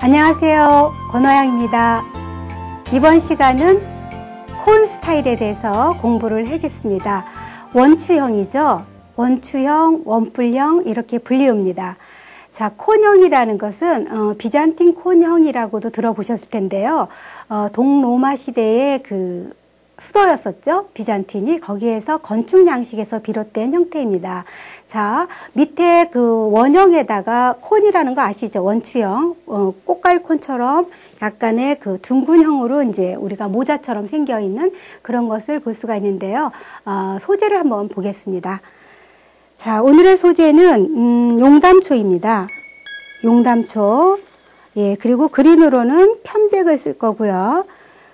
안녕하세요. 권화영입니다. 이번 시간은 콘 스타일에 대해서 공부를 하겠습니다. 원추형이죠. 원추형, 원뿔형 이렇게 분류합니다. 자, 콘형이라는 것은 비잔틴 콘형이라고도 들어보셨을 텐데요. 동로마 시대의 그 수도였었죠. 비잔틴이. 거기에서 건축 양식에서 비롯된 형태입니다. 자, 밑에 그 원형에다가 콘이라는 거 아시죠? 원추형. 꽃갈콘처럼 약간의 그 둥근형으로 이제 우리가 모자처럼 생겨 있는 그런 것을 볼 수가 있는데요. 소재를 한번 보겠습니다. 자, 오늘의 소재는 용담초입니다. 용담초. 예, 그리고 그린으로는 편백을 쓸 거고요.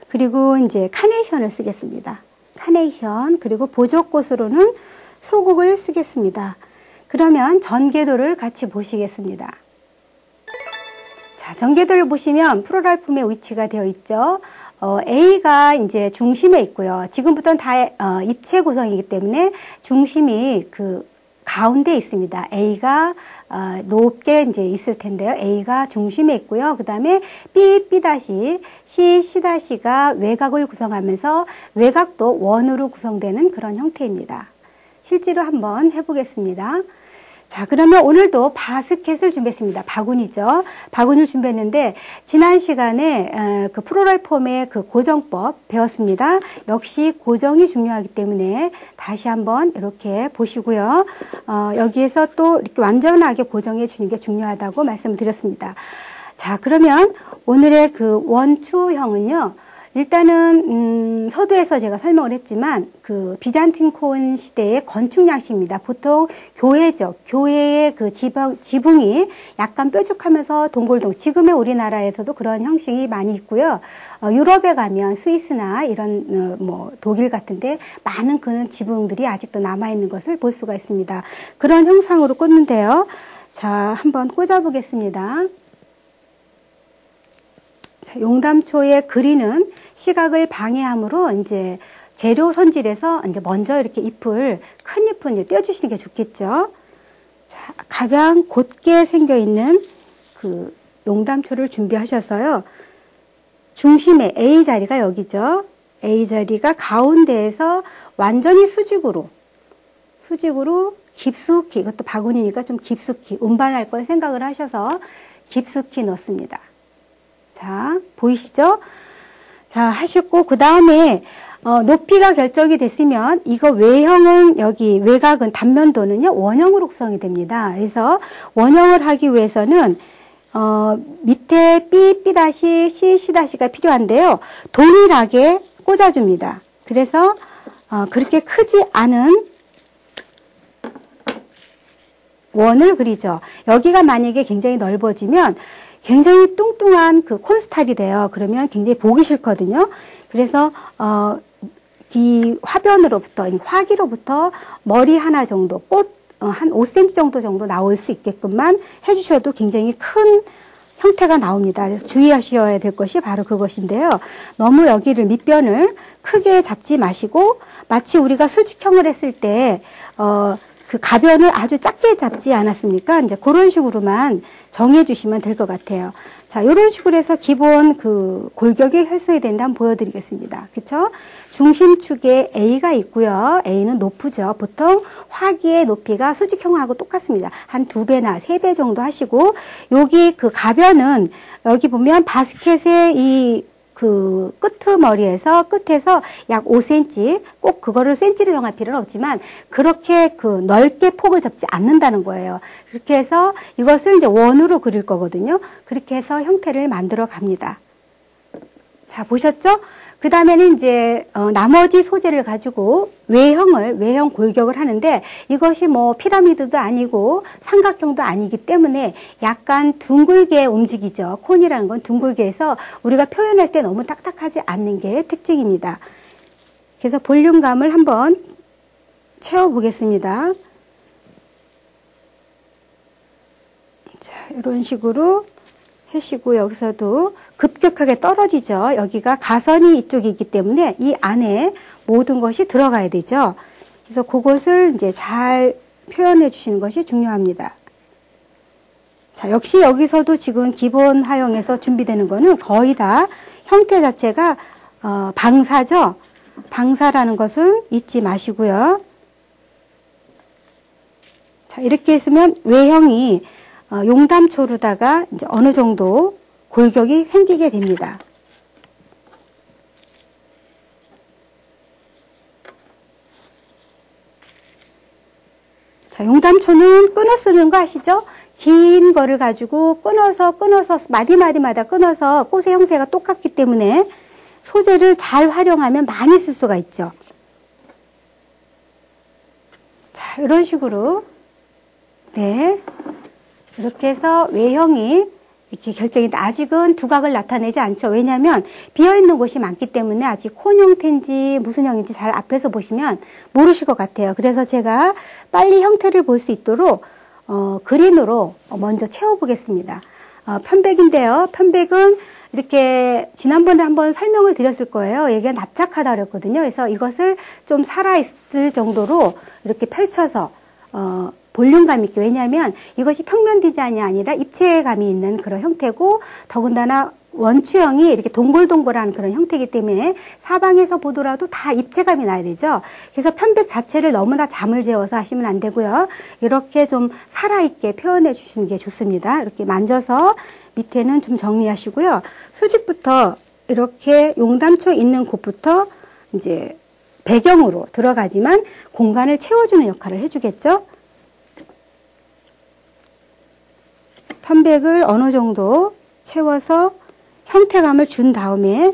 그리고 이제 카네이션을 쓰겠습니다. 카네이션. 그리고 보조꽃으로는 소국을 쓰겠습니다. 그러면 전개도를 같이 보시겠습니다. 자, 전개도를 보시면 플로랄폼의 위치가 되어 있죠. A가 이제 중심에 있고요. 지금부터는 다 입체 구성이기 때문에 중심이 그 가운데 있습니다. A가 높게 이제 있을 텐데요. A가 중심에 있고요. 그 다음에 B, B-C, C-C가 외곽을 구성하면서 외곽도 원으로 구성되는 그런 형태입니다. 실제로 한번 해보겠습니다. 자, 그러면 오늘도 바스켓을 준비했습니다. 바구니죠. 바구니를 준비했는데 지난 시간에 그 플로랄폼의 그 고정법 배웠습니다. 역시 고정이 중요하기 때문에 다시 한번 이렇게 보시고요. 여기에서 또 이렇게 완전하게 고정해 주는 게 중요하다고 말씀드렸습니다. 자, 그러면 오늘의 그 원추형은요. 일단은 서두에서 제가 설명을 했지만 그 비잔틴 콘 시대의 건축 양식입니다. 보통 교회죠. 교회의 그 지붕이 약간 뾰족하면서 동골동. 지금의 우리나라에서도 그런 형식이 많이 있고요. 유럽에 가면 스위스나 이런 뭐 독일 같은데 많은 그런 지붕들이 아직도 남아 있는 것을 볼 수가 있습니다. 그런 형상으로 꽂는데요. 자, 한번 꽂아 보겠습니다. 용담초의 그린은 시각을 방해하므로 이제 재료 손질해서 이제 먼저 이렇게 큰 잎을 이제 떼어주시는 게 좋겠죠. 자, 가장 곧게 생겨 있는 그 용담초를 준비하셔서요. 중심에 A 자리가 여기죠. A 자리가 가운데에서 완전히 수직으로 깊숙이, 이것도 바구니니까 좀 깊숙이 운반할 걸 생각을 하셔서 깊숙이 넣습니다. 자, 보이시죠? 자, 하시고, 그 다음에, 높이가 결정이 됐으면, 이거 외형은, 여기, 외곽은, 단면도는요, 원형으로 구성이 됩니다. 그래서, 원형을 하기 위해서는, 밑에 B, B-C, C-C가 필요한데요. 동일하게 꽂아줍니다. 그래서, 그렇게 크지 않은 원을 그리죠. 여기가 만약에 굉장히 넓어지면, 굉장히 뚱뚱한 그 콘스타일이 돼요. 그러면 굉장히 보기 싫거든요. 그래서 이 화변으로부터, 화기로부터 머리 하나 정도, 한 5cm 정도 나올 수 있게끔만 해주셔도 굉장히 큰 형태가 나옵니다. 그래서 주의하셔야 될 것이 바로 그것인데요. 너무 여기를 밑변을 크게 잡지 마시고 마치 우리가 수직형을 했을 때 그 가변을 아주 작게 잡지 않았습니까? 이제 그런 식으로만 정해 주시면 될 것 같아요. 자, 이런 식으로 해서 기본 그 골격이 혈서이 된다 한번 보여드리겠습니다. 그쵸? 중심축에 A가 있고요. A는 높죠. 보통 화기의 높이가 수직형하고 똑같습니다. 한 2배나 3배 정도 하시고, 여기 그 가변은 여기 보면 바스켓의 이 그 끝머리에서 끝에서 약 5cm, 꼭 그거를 cm로 형할 필요는 없지만 그렇게 그 넓게 폭을 접지 않는다는 거예요. 그렇게 해서 이것을 이제 원으로 그릴 거거든요. 그렇게 해서 형태를 만들어 갑니다. 자, 보셨죠? 그 다음에는 이제 나머지 소재를 가지고 외형 골격을 하는데 이것이 뭐 피라미드도 아니고 삼각형도 아니기 때문에 약간 둥글게 움직이죠. 콘이라는 건 둥글게 해서 우리가 표현할 때 너무 딱딱하지 않는 게 특징입니다. 그래서 볼륨감을 한번 채워보겠습니다. 자, 이런 식으로 하시고 여기서도 급격하게 떨어지죠. 여기가 가선이 이쪽이기 때문에 이 안에 모든 것이 들어가야 되죠. 그래서 그것을 이제 잘 표현해 주시는 것이 중요합니다. 자, 역시 여기서도 지금 기본 화형에서 준비되는 거는 거의 다 형태 자체가 방사죠. 방사라는 것은 잊지 마시고요. 자, 이렇게 했으면 외형이 용담초로다가 이제 어느 정도 골격이 생기게 됩니다. 자, 용담초는 끊어 쓰는 거 아시죠? 긴 거를 가지고 끊어서 마디마디마다 끊어서 꽃의 형태가 똑같기 때문에 소재를 잘 활용하면 많이 쓸 수가 있죠. 자, 이런 식으로 네, 이렇게 해서 외형이 이렇게 결정이 아직은 두각을 나타내지 않죠. 왜냐하면 비어있는 곳이 많기 때문에 아직 콘 형태인지 무슨 형인지 잘 앞에서 보시면 모르실 것 같아요. 그래서 제가 빨리 형태를 볼 수 있도록 그린으로 먼저 채워보겠습니다. 편백인데요. 편백은 이렇게 지난번에 한번 설명을 드렸을 거예요. 얘가 납작하다 그랬거든요. 그래서 이것을 좀 살아있을 정도로 이렇게 펼쳐서 볼륨감 있게. 왜냐하면 이것이 평면 디자인이 아니라 입체감이 있는 그런 형태고, 더군다나 원추형이 이렇게 동글동글한 그런 형태이기 때문에 사방에서 보더라도 다 입체감이 나야 되죠. 그래서 편백 자체를 너무나 잠을 재워서 하시면 안 되고요. 이렇게 좀 살아있게 표현해 주시는 게 좋습니다. 이렇게 만져서 밑에는 좀 정리하시고요. 수직부터 이렇게 용담초 있는 곳부터 이제 배경으로 들어가지만 공간을 채워주는 역할을 해주겠죠. 편백을 어느 정도 채워서 형태감을 준 다음에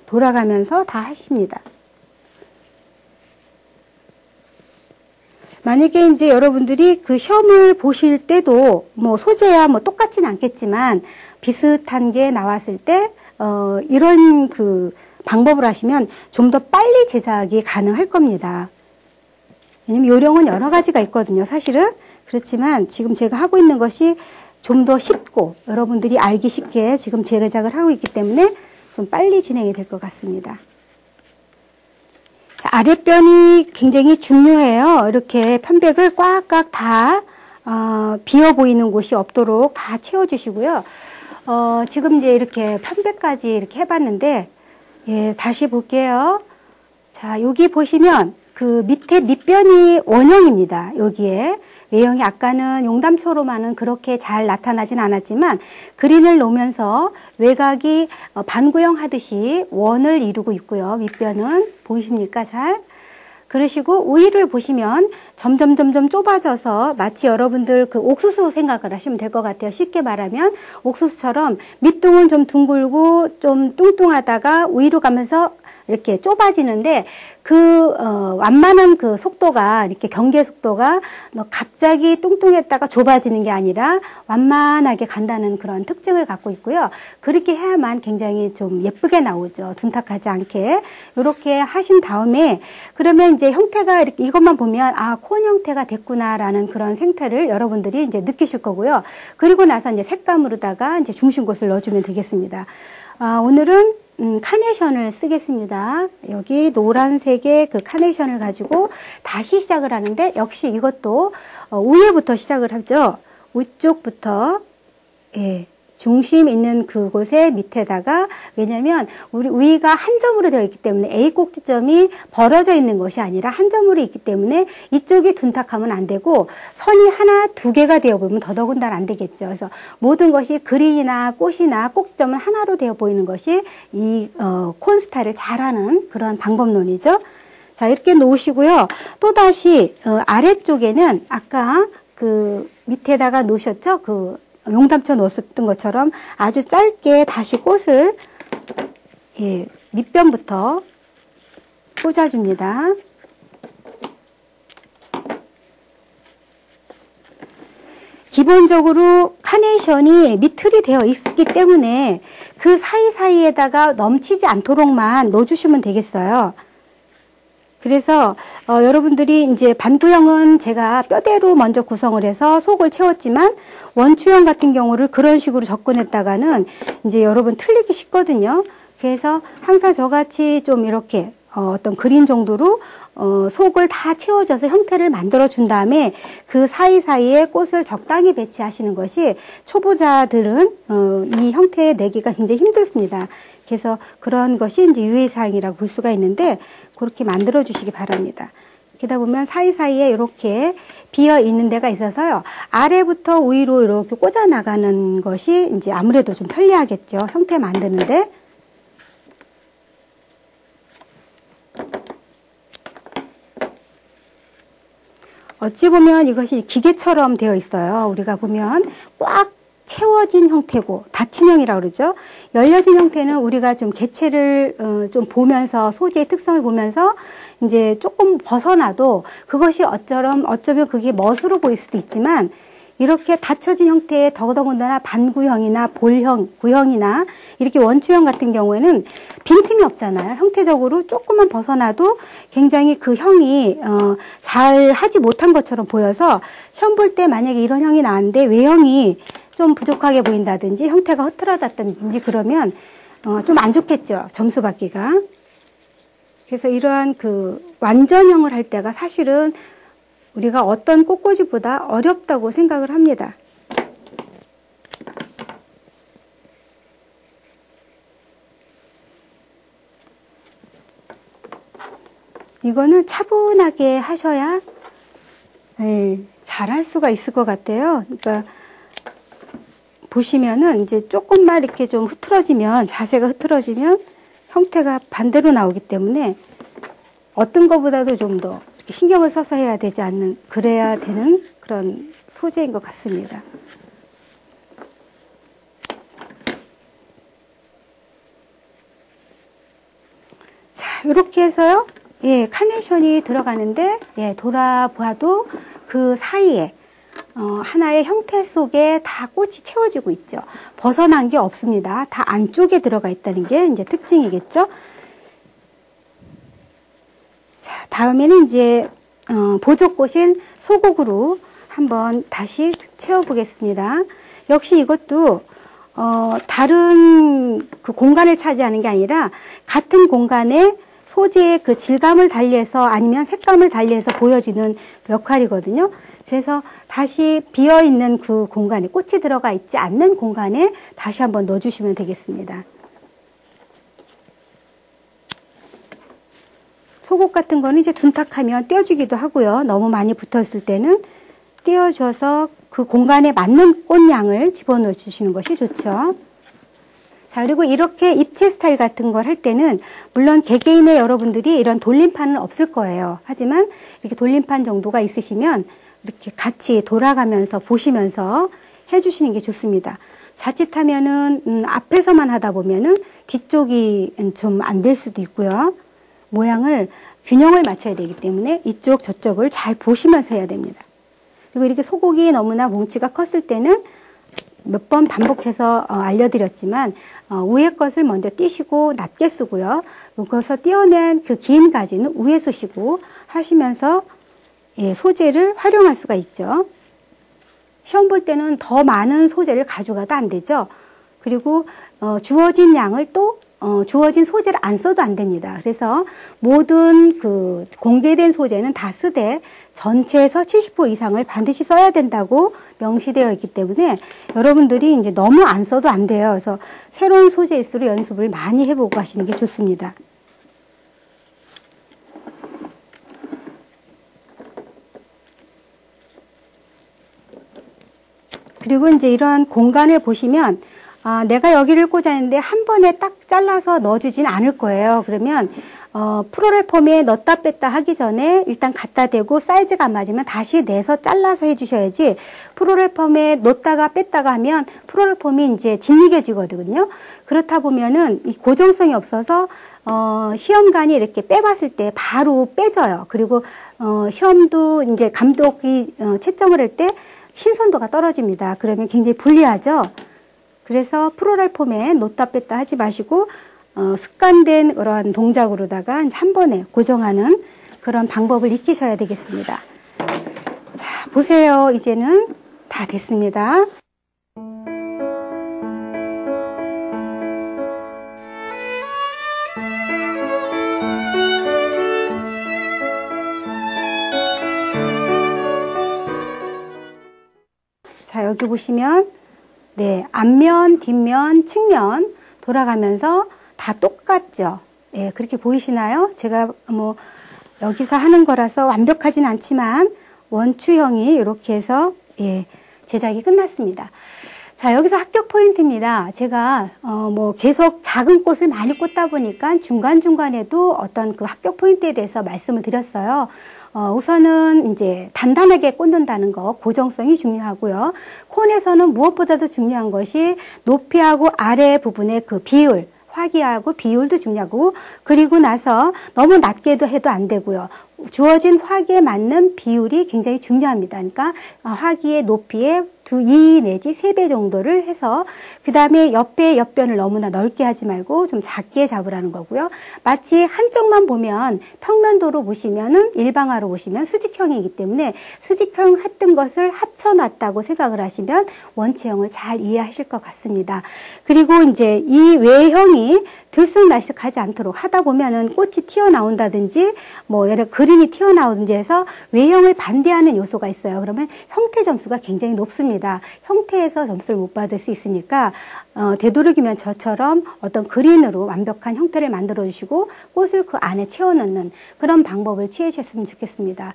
돌아가면서 다 하십니다. 만약에 이제 여러분들이 그 시험을 보실 때도 뭐 소재야 뭐 똑같진 않겠지만 비슷한 게 나왔을 때 이런 그 방법을 하시면 좀 더 빨리 제작이 가능할 겁니다. 왜냐면 요령은 여러 가지가 있거든요, 사실은. 그렇지만 지금 제가 하고 있는 것이 좀 더 쉽고 여러분들이 알기 쉽게 지금 제작을 하고 있기 때문에 좀 빨리 진행이 될 것 같습니다. 자, 아랫변이 굉장히 중요해요. 이렇게 편백을 꽉꽉 다 비어 보이는 곳이 없도록 다 채워주시고요. 지금 이제 이렇게 편백까지 이렇게 해봤는데, 예, 다시 볼게요. 자, 여기 보시면 그 밑에 밑변이 원형입니다. 여기에. 외형이 아까는 용담초로만은 그렇게 잘 나타나진 않았지만 그린을 놓으면서 외곽이 반구형 하듯이 원을 이루고 있고요. 밑변은 보이십니까? 잘? 그러시고 위를 보시면 점점 좁아져서 마치 여러분들 그 옥수수 생각을 하시면 될 것 같아요. 쉽게 말하면 옥수수처럼 밑둥은 좀 둥글고 좀 뚱뚱하다가 위로 가면서 이렇게 좁아지는데 그 완만한 그 속도가 이렇게 경계 속도가 갑자기 뚱뚱했다가 좁아지는 게 아니라 완만하게 간다는 그런 특징을 갖고 있고요. 그렇게 해야만 굉장히 좀 예쁘게 나오죠. 둔탁하지 않게. 이렇게 하신 다음에 그러면 이제 형태가 이렇게 이것만 보면 아, 콘 형태가 됐구나라는 그런 생태를 여러분들이 이제 느끼실 거고요. 그리고 나서 이제 색감으로다가 이제 중심곳을 넣어주면 되겠습니다. 오늘은 카네이션을 쓰겠습니다. 여기 노란색의 그 카네이션을 가지고 다시 시작을 하는데 역시 이것도 위에부터 시작을 하죠. 위쪽부터 중심 있는 그곳의 밑에다가, 왜냐면 우리 위가 한 점으로 되어 있기 때문에 A 꼭지점이 벌어져 있는 것이 아니라 한 점으로 있기 때문에 이쪽이 둔탁하면 안 되고 선이 하나 두 개가 되어 보이면 더더군다나 안 되겠죠. 그래서 모든 것이 그린이나 꽃이나 꼭지점은 하나로 되어 보이는 것이 이 콘 스타일을 잘하는 그런 방법론이죠. 자, 이렇게 놓으시고요. 또다시 아래쪽에는 아까 그 밑에다가 놓으셨죠? 그 용담초 넣었던 것처럼 아주 짧게 다시 꽃을 밑변부터 꽂아줍니다. 기본적으로 카네이션이 밑틀이 되어 있기 때문에 그 사이사이에다가 넘치지 않도록만 넣어주시면 되겠어요. 그래서 여러분들이 이제 반구형은 제가 뼈대로 먼저 구성을 해서 속을 채웠지만 원추형 같은 경우를 그런 식으로 접근했다가는 이제 여러분 틀리기 쉽거든요. 그래서 항상 저같이 좀 이렇게 어떤 그린 정도로 속을 다 채워줘서 형태를 만들어 준 다음에 그 사이사이에 꽃을 적당히 배치하시는 것이 초보자들은 이 형태 내기가 굉장히 힘들습니다. 그래서 그런 것이 이제 유의사항이라고 볼 수가 있는데 그렇게 만들어 주시기 바랍니다. 그러다 보면 사이사이에 이렇게 비어 있는 데가 있어서요. 아래부터 위로 이렇게 꽂아 나가는 것이 이제 아무래도 좀 편리하겠죠. 형태 만드는데. 어찌 보면 이것이 기계처럼 되어 있어요. 우리가 보면 꽉 채워진 형태고 닫힌형이라고 그러죠. 열려진 형태는 우리가 좀 개체를 좀 보면서 소재의 특성을 보면서 이제 조금 벗어나도 그것이 어쩌면 그게 멋으로 보일 수도 있지만 이렇게 닫혀진 형태의 더더군다나 반구형이나 볼형, 구형이나 이렇게 원추형 같은 경우에는 빈틈이 없잖아요. 형태적으로 조금만 벗어나도 굉장히 그 형이 잘 하지 못한 것처럼 보여서 시험 볼 때 만약에 이런 형이 나왔는데 외형이 좀 부족하게 보인다든지 형태가 흐트러졌다든지 그러면 좀 안 좋겠죠. 점수 받기가. 그래서 이러한 그 완전형을 할 때가 사실은 우리가 어떤 꽃꽂이보다 어렵다고 생각을 합니다. 이거는 차분하게 하셔야 잘할 수가 있을 것 같아요. 그러니까 보시면은 이제 조금만 이렇게 좀 흐트러지면, 자세가 흐트러지면 형태가 반대로 나오기 때문에 어떤 것보다도 좀 더 신경을 써서 해야 되지 않는, 그래야 되는 그런 소재인 것 같습니다. 자, 이렇게 해서요. 예, 카네이션이 들어가는데, 예, 돌아봐도 그 사이에, 하나의 형태 속에 다 꽃이 채워지고 있죠. 벗어난 게 없습니다. 다 안쪽에 들어가 있다는 게 이제 특징이겠죠. 자, 다음에는 이제, 보조꽃인 소국으로 한번 다시 채워보겠습니다. 역시 이것도, 다른 그 공간을 차지하는 게 아니라 같은 공간에 소재의 그 질감을 달리해서 아니면 색감을 달리해서 보여지는 역할이거든요. 그래서 다시 비어있는 그 공간에, 꽃이 들어가 있지 않는 공간에 다시 한번 넣어주시면 되겠습니다. 속옷 같은 거는 이제 둔탁하면 떼어주기도 하고요. 너무 많이 붙었을 때는 떼어줘서 그 공간에 맞는 꽃양을 집어넣어 주시는 것이 좋죠. 자, 그리고 이렇게 입체 스타일 같은 걸 할 때는 물론 개개인의 여러분들이 이런 돌림판은 없을 거예요. 하지만 이렇게 돌림판 정도가 있으시면 이렇게 같이 돌아가면서 보시면서 해주시는 게 좋습니다. 자칫하면은 앞에서만 하다 보면은 뒤쪽이 좀 안 될 수도 있고요. 모양을 균형을 맞춰야 되기 때문에 이쪽 저쪽을 잘 보시면서 해야 됩니다. 그리고 이렇게 소고기 너무나 뭉치가 컸을 때는 몇 번 반복해서 알려드렸지만 위에 것을 먼저 띄시고 낮게 쓰고요. 여기서 띄어낸 그 긴 가지는 위에 쓰시고 하시면서 예, 소재를 활용할 수가 있죠. 시험 볼 때는 더 많은 소재를 가져가도 안 되죠. 그리고 주어진 양을 또 주어진 소재를 안 써도 안 됩니다. 그래서 모든 그 공개된 소재는 다 쓰되 전체에서 70% 이상을 반드시 써야 된다고 명시되어 있기 때문에 여러분들이 이제 너무 안 써도 안 돼요. 그래서 새로운 소재일수록 연습을 많이 해보고 하시는 게 좋습니다. 그리고 이제 이런 공간을 보시면 내가 여기를 꽂았는데 한 번에 딱 잘라서 넣어주진 않을 거예요. 그러면 프로렐 폼에 넣었다 뺐다 하기 전에 일단 갖다 대고 사이즈가 안 맞으면 다시 내서 잘라서 해주셔야지 프로렐 폼에 넣었다가 뺐다가 하면 프로렐 폼이 이제 짓이겨지거든요. 그렇다 보면은 이 고정성이 없어서 시험관이 이렇게 빼봤을 때 바로 빼져요. 그리고 시험도 이제 감독이 채점을 할 때 신선도가 떨어집니다. 그러면 굉장히 불리하죠. 그래서 프로렐 폼에 놓다 뺐다 하지 마시고 습관된 그런 동작으로다가 한 번에 고정하는 그런 방법을 익히셔야 되겠습니다. 자, 보세요. 이제는 다 됐습니다. 자, 여기 보시면 네, 앞면, 뒷면, 측면 돌아가면서 다 똑같죠. 예, 그렇게 보이시나요? 제가 뭐 여기서 하는 거라서 완벽하진 않지만 원추형이 이렇게 해서 예, 제작이 끝났습니다. 자, 여기서 합격 포인트입니다. 제가 뭐 계속 작은 꽃을 많이 꽂다 보니까 중간중간에도 어떤 그 합격 포인트에 대해서 말씀을 드렸어요. 우선은 이제 단단하게 꽂는다는 거, 고정성이 중요하고요. 콘에서는 무엇보다도 중요한 것이 높이하고 아래 부분의 그 비율, 화기하고 비율도 중요하고, 그리고 나서 너무 낮게도 해도 안 되고요. 주어진 화기에 맞는 비율이 굉장히 중요합니다. 그러니까 화기의 높이에 2 내지 3배 정도를 해서 그 다음에 옆변을 너무나 넓게 하지 말고 좀 작게 잡으라는 거고요. 마치 한쪽만 보면 평면도로 보시면은 일방화로 보시면 수직형이기 때문에 수직형 했던 것을 합쳐놨다고 생각을 하시면 원체형을 잘 이해하실 것 같습니다. 그리고 이제 이 외형이 들쑥날쑥하지 않도록 하다 보면은 꽃이 튀어나온다든지 뭐 예를 그림이 튀어나오든지 해서 외형을 반대하는 요소가 있어요. 그러면 형태 점수가 굉장히 높습니다. 형태에서 점수를 못 받을 수 있으니까 되도록이면 저처럼 어떤 그린으로 완벽한 형태를 만들어 주시고 꽃을 그 안에 채워넣는 그런 방법을 취해 주셨으면 좋겠습니다.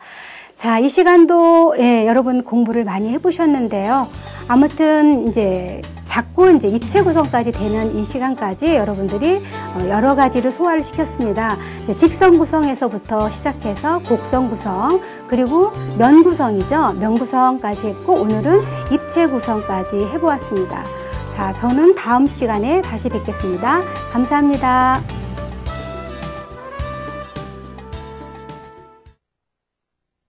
자, 이 시간도 예, 여러분 공부를 많이 해보셨는데요. 아무튼 이제 작고 이제 입체 구성까지 되는 이 시간까지 여러분들이 여러 가지를 소화를 시켰습니다. 직선 구성에서부터 시작해서 곡선 구성, 그리고 면 구성이죠. 면 구성까지 했고 오늘은 입체 구성까지 해보았습니다. 자, 저는 다음 시간에 다시 뵙겠습니다. 감사합니다.